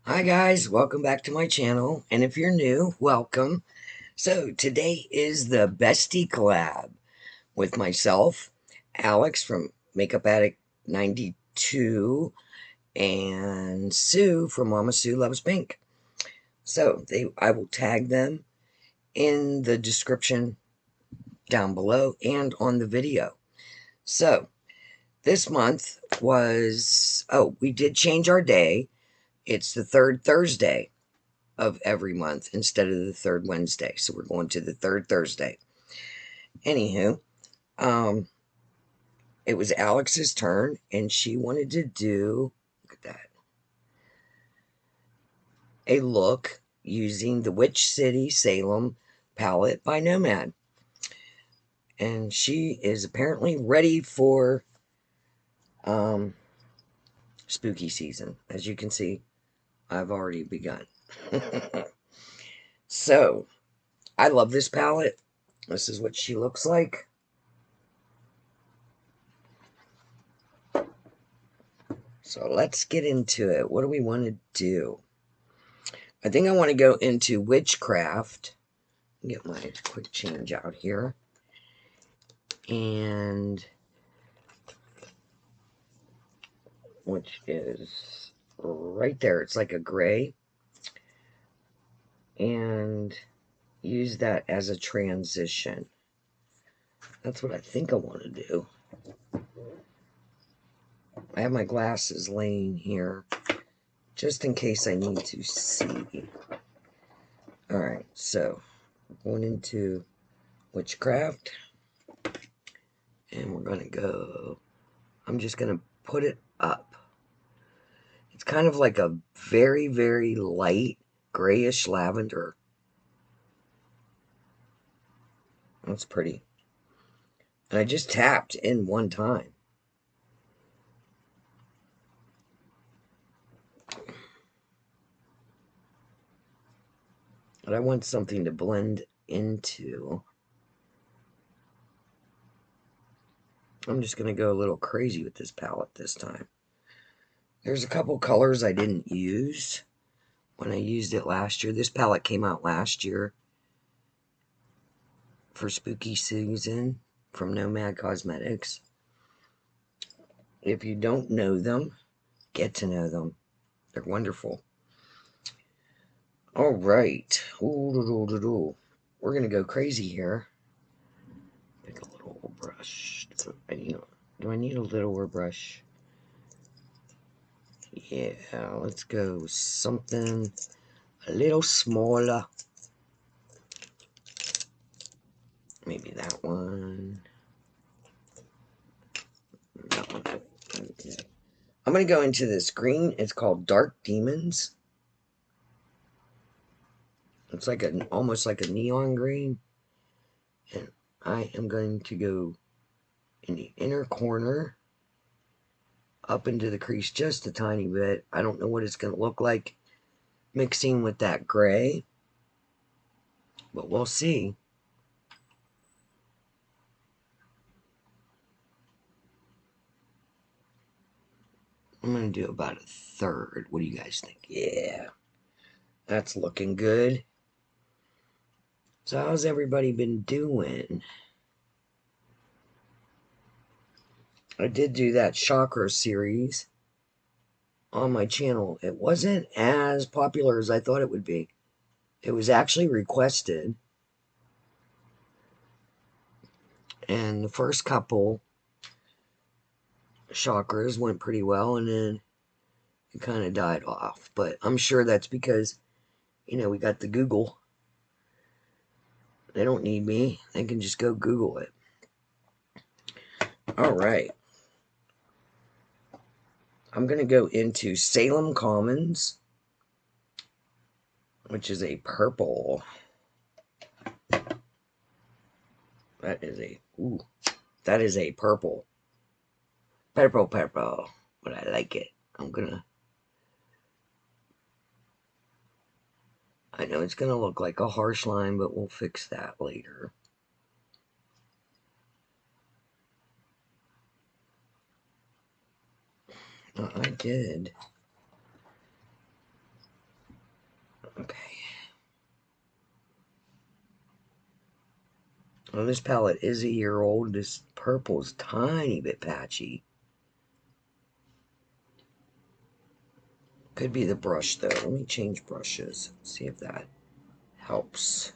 Hi guys, welcome back to my channel, and if you're new, welcome. So today is the Bestie collab with myself, Alex from Makeup Addict 92, and Sue from Mama Sue Loves Pink. So I will tag them in the description down below and on the video. So this month we did change our day. It's the third Thursday of every month instead of the third Wednesday. So we're going to the third Thursday. Anywho, um, it was Alex's turn, and she wanted to do, look at that, a look using the Witch City Salem palette by Nomad. And she is apparently ready for spooky season. As you can see, I've already begun. So, I love this palette. This is what she looks like. So let's get into it. What do we want to do? I think I want to go into witchcraft. Get my quick change out here. And which is right there. It's like a gray. And use that as a transition. That's what I think I want to do. I have my glasses laying here just in case I need to see. Alright, so going into witchcraft. And we're going to go, I'm just going to put it up. It's kind of like a very, very light grayish lavender. That's pretty. And I just tapped in one time. But I want something to blend into. I'm just going to go a little crazy with this palette this time. There's a couple colors I didn't use when I used it last year. This palette came out last year for spooky season from Nomad Cosmetics. If you don't know them, get to know them. They're wonderful. All right. We're going to go crazy here. Pick a little brush. Do I need a littler brush? Yeah, let's go something a little smaller. Maybe that one. That one. Okay. I'm going to go into this green. It's called Dark Demons. It's like almost like a neon green. And I am going to go in the inner corner up into the crease just a tiny bit. I don't know what it's going to look like mixing with that gray, but we'll see. I'm going to do about a third. What do you guys think? Yeah, that's looking good. So how's everybody been doing? I did do that Chakra series on my channel. It wasn't as popular as I thought it would be. It was actually requested. And the first couple chakras went pretty well, and then it kind of died off. But I'm sure that's because, we got the Google. They don't need me. They can just go Google it. All right. I'm going to go into Salem Commons, which is a purple. That is a purple. Purple. But I like it. I know it's going to look like a harsh line, but we'll fix that later. I did. Okay. Well, this palette is a year old. This purple's tiny bit patchy. Could be the brush though. Let me change brushes. See if that helps.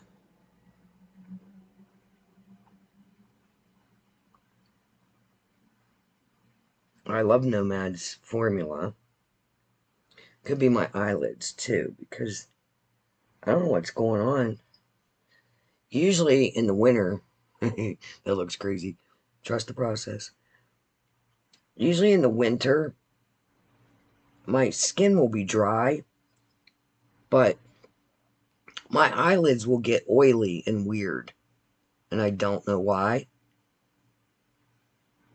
I love Nomad's formula. Could be my eyelids too, because I don't know what's going on. Usually in the winter, that looks crazy. Trust the process. Usually in the winter, my skin will be dry, but my eyelids will get oily and weird. And I don't know why.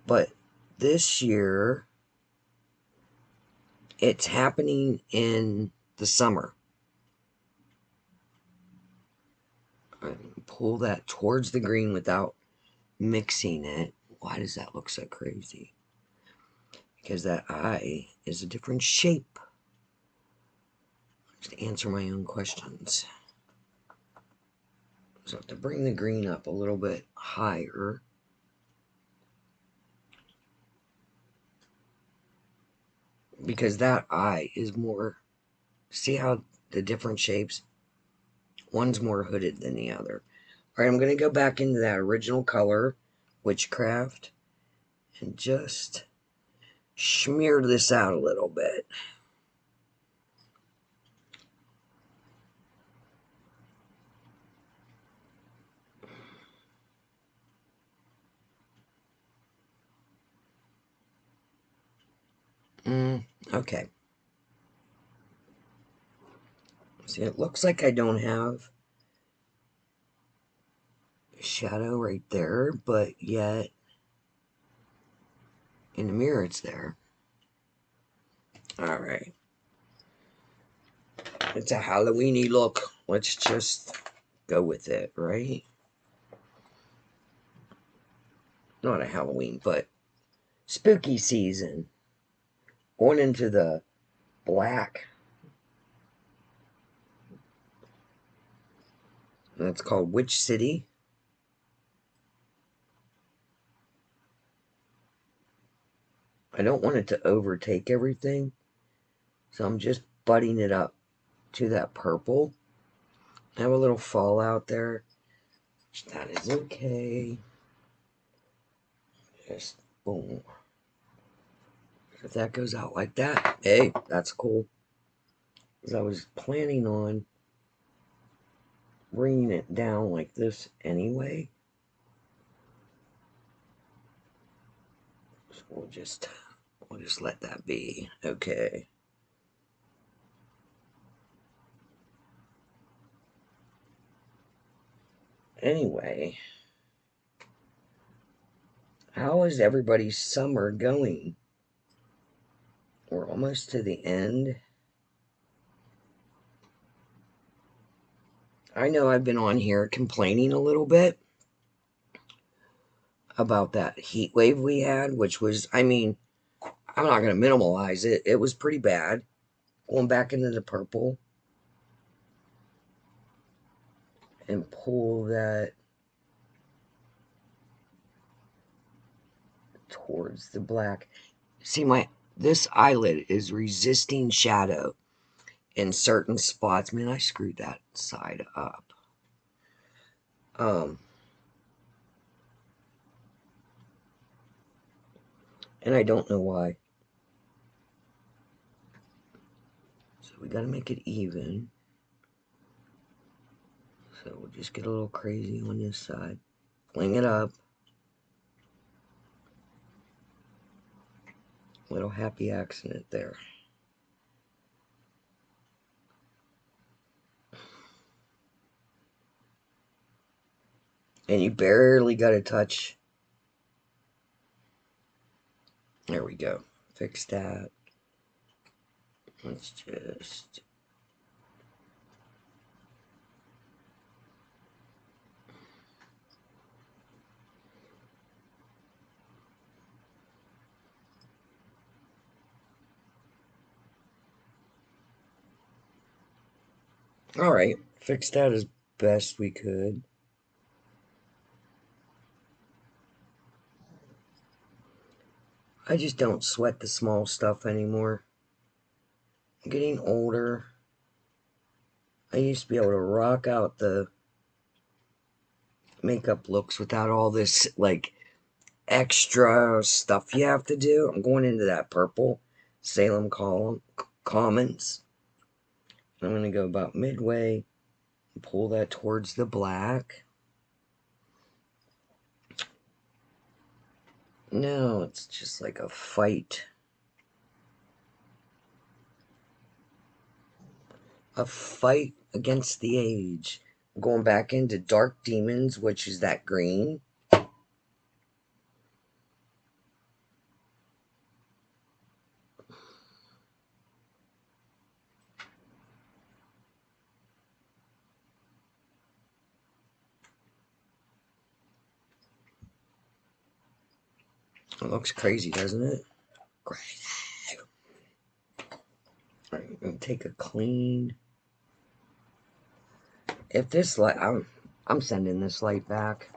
But this year, it's happening in the summer. Pull that towards the green without mixing it. Why does that look so crazy? Because that eye is a different shape. Just answer my own questions. So to bring the green up a little bit higher. Because that eye is more, see how the different shapes? One's more hooded than the other. Alright, I'm going to go back into that original color, Witchcraft, and just smear this out a little bit. Okay. See, it looks like I don't have shadow right there, but yet in the mirror it's there. Alright. It's a Halloweeny look. Let's just go with it, right? Not a Halloween, but spooky season. Going into the black. That's called Witch City. I don't want it to overtake everything, so I'm just butting it up to that purple. I have a little fallout there. That is okay. Just boom. If that goes out like that, hey, that's cool. Because I was planning on bringing it down like this anyway. So we'll just let that be. Okay. Anyway, how is everybody's summer going? We're almost to the end. I know I've been on here complaining a little bit about that heat wave we had, which was, I mean, I'm not going to minimalize it. It was pretty bad. Going back into the purple and pull that towards the black. See, this eyelid is resisting shadow in certain spots. Man, I screwed that side up. And I don't know why. So we got to make it even. So we'll just get a little crazy on this side. Fling it up. Little happy accident there. And you barely got to touch. There we go. Fix that. Let's just... Alright, fixed that as best we could. I just don't sweat the small stuff anymore. I'm getting older. I used to be able to rock out the makeup looks without all this, like, extra stuff you have to do. I'm going into that purple Salem Commons. I'm going to go about midway and pull that towards the black. No, it's just like a fight. A fight against the age. I'm going back into Dark Demons, which is that green. It looks crazy, doesn't it? Crazy. Alright, I'm going to take a clean. If this light, I'm sending this light back.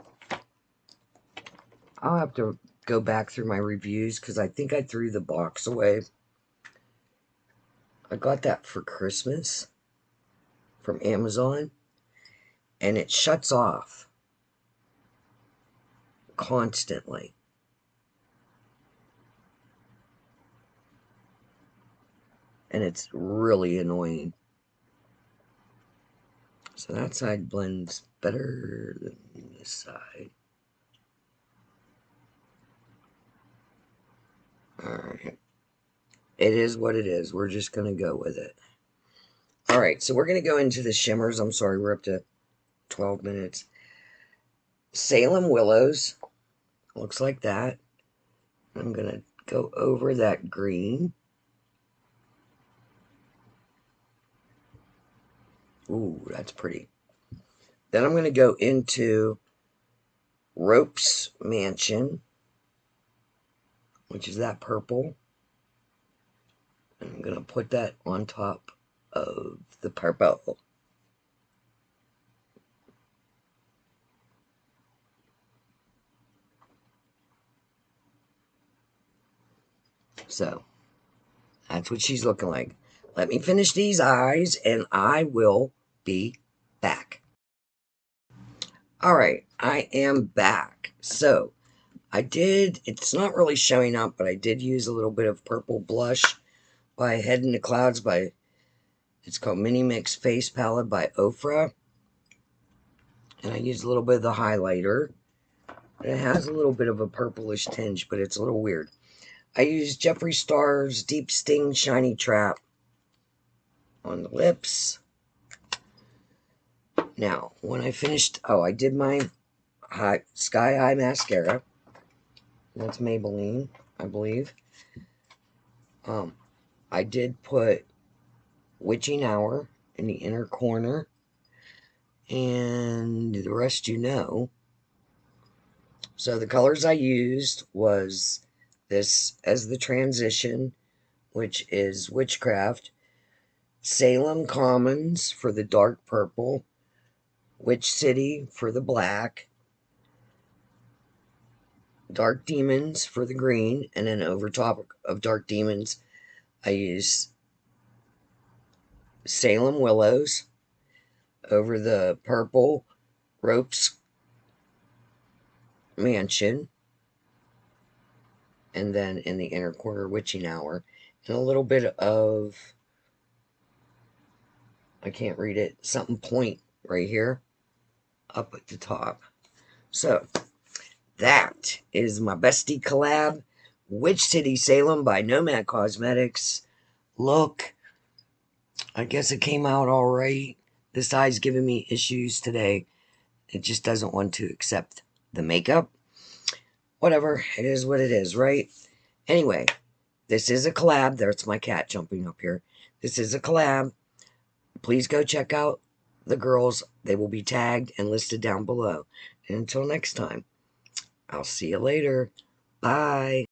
I'll have to go back through my reviews because I think I threw the box away. I got that for Christmas from Amazon, and it shuts off constantly. And it's really annoying. So that side blends better than this side. Alright. It is what it is. We're just going to go with it. Alright, so we're going to go into the shimmers. I'm sorry, we're up to 12 minutes. Salem Willows. Looks like that. I'm going to go over that green. Ooh, that's pretty. Then I'm going to go into Ropes Mansion, which is that purple. And I'm going to put that on top of the purple. So, that's what she's looking like. Let me finish these eyes and I will be back. Alright, I am back. So, it's not really showing up, but I did use a little bit of purple blush by Head in the Clouds it's called Mini Mix Face Palette by Ofra. And I used a little bit of the highlighter. And it has a little bit of a purplish tinge, but it's a little weird. I used Jeffree Star's Deep Sting Shiny Trap on the lips. Now, when I finished, I did my Sky High Mascara. That's Maybelline, I believe. I did put Witching Hour in the inner corner. And the rest you know. So the colors I used was this as the transition, which is Witchcraft. Salem Commons for the dark purple. Witch City for the black. Dark Demons for the green. And then over top of Dark Demons, I use Salem Willows. Over the purple, Ropes Mansion. And then in the inner corner, Witching Hour. And a little bit of, I can't read it, something point right here up at the top. So, that is my Bestie collab, Witch City Salem by Nomad Cosmetics. Look, I guess it came out all right. This eye's giving me issues today. It just doesn't want to accept the makeup. Whatever, it is what it is, right? Anyway, this is a collab. There's my cat jumping up here. This is a collab. Please go check out the girls. They will be tagged and listed down below. And until next time, I'll see you later. Bye.